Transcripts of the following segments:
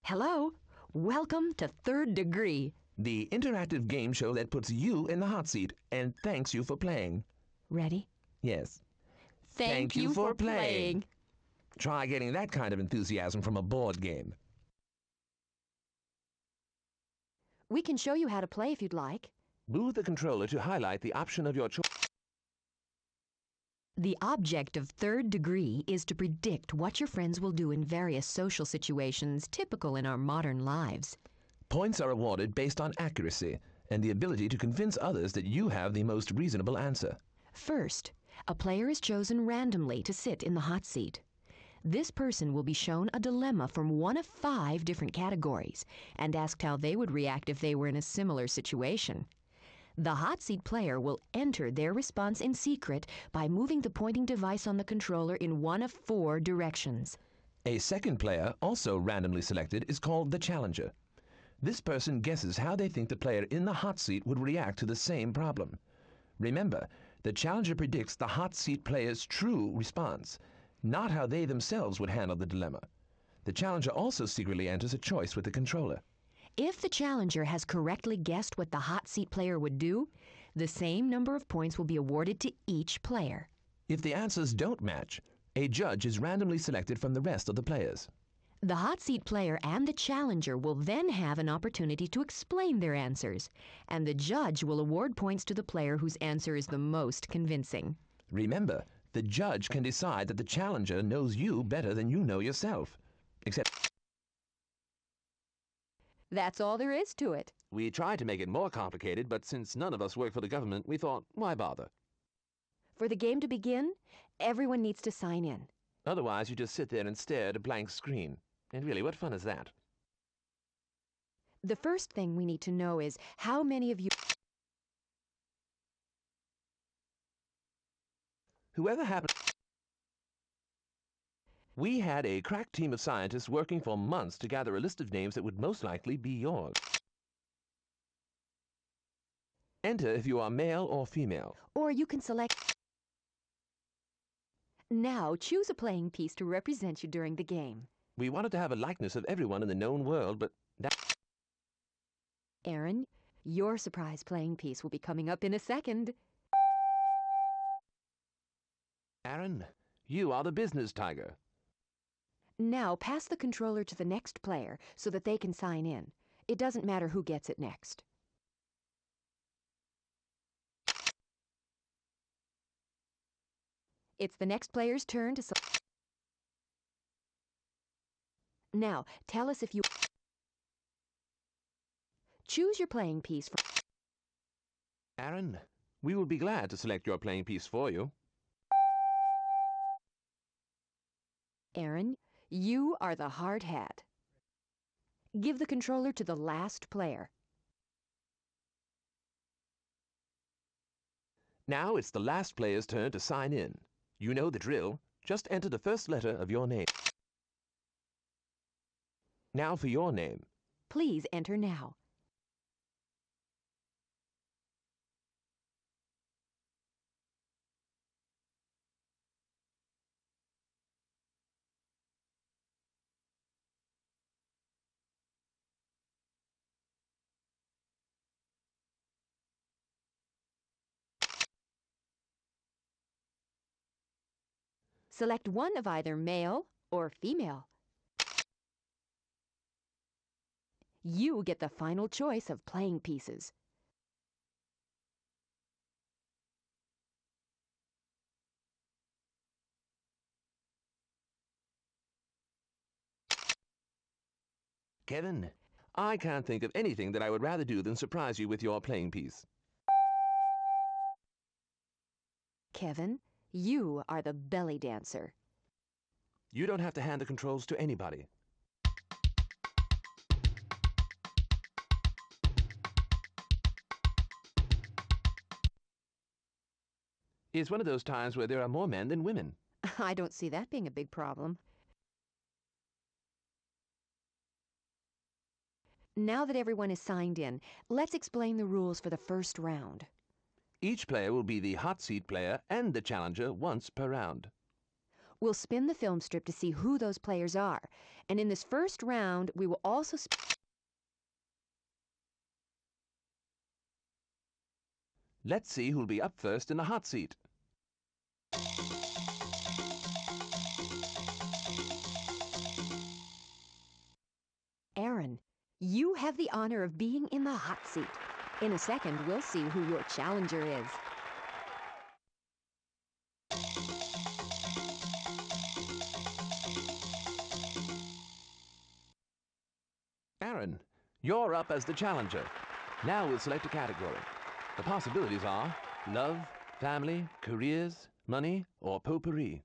Hello. Welcome to Third Degree. The interactive game show that puts you in the hot seat and thanks you for playing. Ready? Yes. Thank you for playing. Try getting that kind of enthusiasm from a board game. We can show you how to play if you'd like. Move the controller to highlight the option of your choice. The object of Third Degree is to predict what your friends will do in various social situations typical in our modern lives. Points are awarded based on accuracy and the ability to convince others that you have the most reasonable answer. First, a player is chosen randomly to sit in the hot seat. This person will be shown a dilemma from one of 5 different categories and asked how they would react if they were in a similar situation. The hot seat player will enter their response in secret by moving the pointing device on the controller in one of 4 directions. A second player, also randomly selected, is called the challenger. This person guesses how they think the player in the hot seat would react to the same problem. Remember, the challenger predicts the hot seat player's true response, not how they themselves would handle the dilemma. The challenger also secretly enters a choice with the controller. If the challenger has correctly guessed what the hot seat player would do, the same number of points will be awarded to each player. If the answers don't match, a judge is randomly selected from the rest of the players. The hot seat player and the challenger will then have an opportunity to explain their answers, and the judge will award points to the player whose answer is the most convincing. Remember, the judge can decide that the challenger knows you better than you know yourself. Except that's all there is to it. we tried to make it more complicated, but since none of us work for the government, we thought, why bother? For the game to begin, everyone needs to sign in. Otherwise, you just sit there and stare at a blank screen. And really, what fun is that? The first thing we need to know is how many of you... Whoever happened... We had a crack team of scientists working for months to gather a list of names that would most likely be yours. Enter if you are male or female. Or you can select... Now choose a playing piece to represent you during the game. We wanted to have a likeness of everyone in the known world, but that... Aaron, your surprise playing piece will be coming up in a second. Aaron, you are the business tiger. Now pass the controller to the next player so that they can sign in. It doesn't matter who gets it next. It's the next player's turn to select. Now, tell us if you... Choose your playing piece from... Aaron, we will be glad to select your playing piece for you. Aaron, you are the hard hat. Give the controller to the last player. Now it's the last player's turn to sign in. You know the drill. Just enter the first letter of your name. Now for your name. Please enter now. Select one of either male or female. You get the final choice of playing pieces. Kevin, I can't think of anything that I would rather do than surprise you with your playing piece. Kevin, you are the belly dancer. You don't have to hand the controls to anybody. It's one of those times where there are more men than women. I don't see that being a big problem. Now that everyone is signed in, let's explain the rules for the first round. Each player will be the hot seat player and the challenger once per round. We'll spin the film strip to see who those players are. And in this first round, we will also Let's see who'll be up first in the hot seat. Aaron, you have the honor of being in the hot seat. In a second, we'll see who your challenger is. Aaron, you're up as the challenger. Now we'll select a category. The possibilities are love, family, careers, money, or potpourri.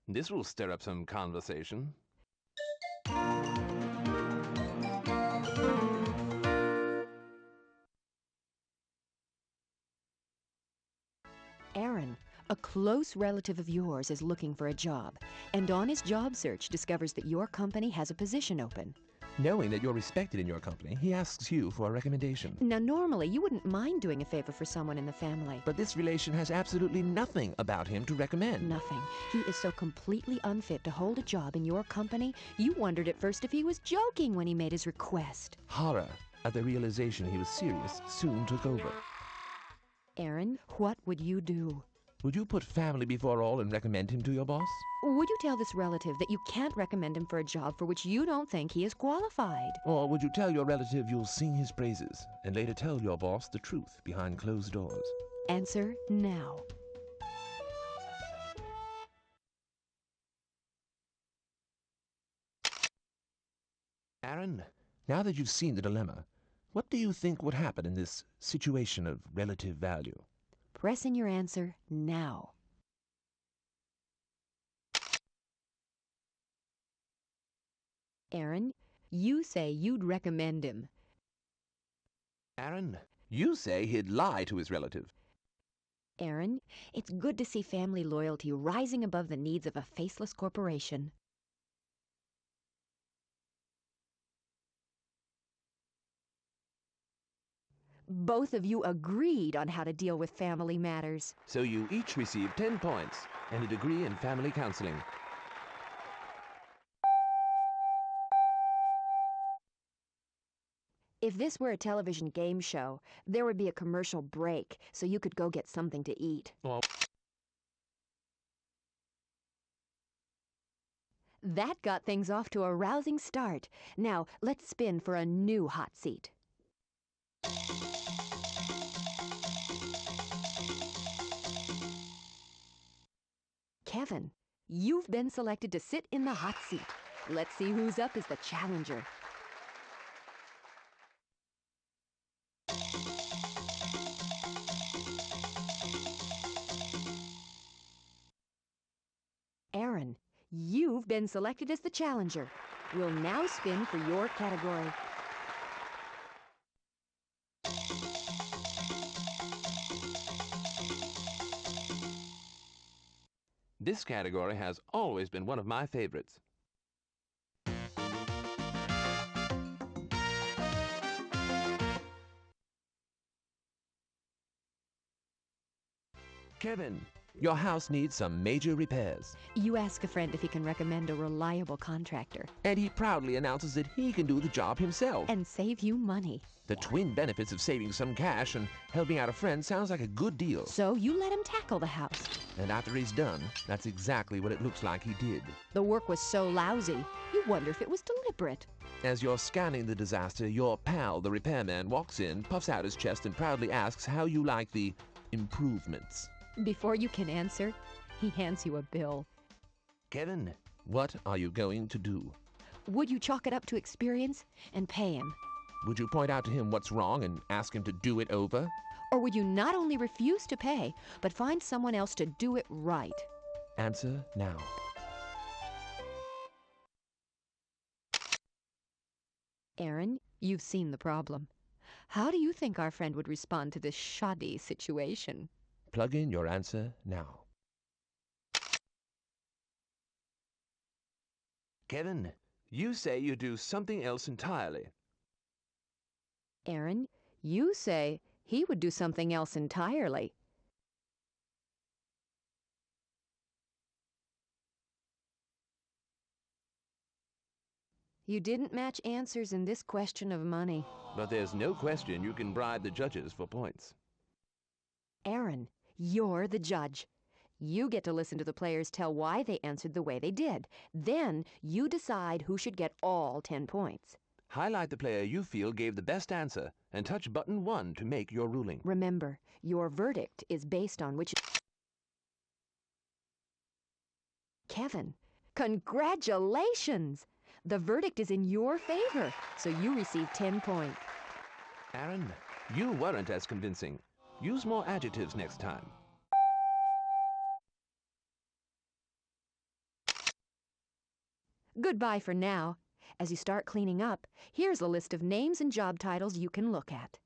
This will stir up some conversation. Aaron, a close relative of yours is looking for a job, and on his job search discovers that your company has a position open. Knowing that you're respected in your company, he asks you for a recommendation. Now, normally, you wouldn't mind doing a favor for someone in the family. But this relation has absolutely nothing about him to recommend. Nothing. He is so completely unfit to hold a job in your company, you wondered at first if he was joking when he made his request. Horror at the realization he was serious soon took over. Aaron, what would you do? Would you put family before all and recommend him to your boss? Would you tell this relative that you can't recommend him for a job for which you don't think he is qualified? Or would you tell your relative you'll sing his praises and later tell your boss the truth behind closed doors? Answer now. Aaron, now that you've seen the dilemma, what do you think would happen in this situation of relative value? Press in your answer now. Aaron, you say you'd recommend him. Aaron, you say he'd lie to his relative. Aaron, it's good to see family loyalty rising above the needs of a faceless corporation. Both of you agreed on how to deal with family matters. So you each receive 10 points and a degree in family counseling. If this were a television game show, there would be a commercial break so you could go get something to eat. Well, That got things off to a rousing start. Now, let's spin for a new hot seat. Kevin, you've been selected to sit in the hot seat. Let's see who's up as the challenger. Aaron, you've been selected as the challenger. We'll now spin for your category. this category has always been one of my favorites. Kevin, your house needs some major repairs. You ask a friend if he can recommend a reliable contractor And he proudly announces that he can do the job himself. and save you money. The twin benefits of saving some cash and helping out a friend sounds like a good deal. So you let him tackle the house. And after he's done, that's exactly what it looks like he did. The work was so lousy, you wonder if it was deliberate. As you're scanning the disaster, your pal, the repairman, walks in, puffs out his chest, and proudly asks how you like the improvements. Before you can answer, he hands you a bill. Kevin, what are you going to do? Would you chalk it up to experience and pay him? Would you point out to him what's wrong and ask him to do it over? Or would you not only refuse to pay, but find someone else to do it right? Answer now. Aaron, you've seen the problem. How do you think our friend would respond to this shoddy situation? Plug in your answer now. Kevin, you say you do something else entirely. Aaron, You say he would do something else entirely. You didn't match answers in this question of money. But there's no question you can bribe the judges for points. Aaron, you're the judge. You get to listen to the players tell why they answered the way they did. Then you decide who should get all 10 points. Highlight the player you feel gave the best answer and touch button 1 to make your ruling. Remember, your verdict is based on which... Kevin, congratulations! The verdict is in your favor, so you receive 10 points. Aaron, you weren't as convincing. Use more adjectives next time. Goodbye for now. As you start cleaning up, here's a list of names and job titles you can look at.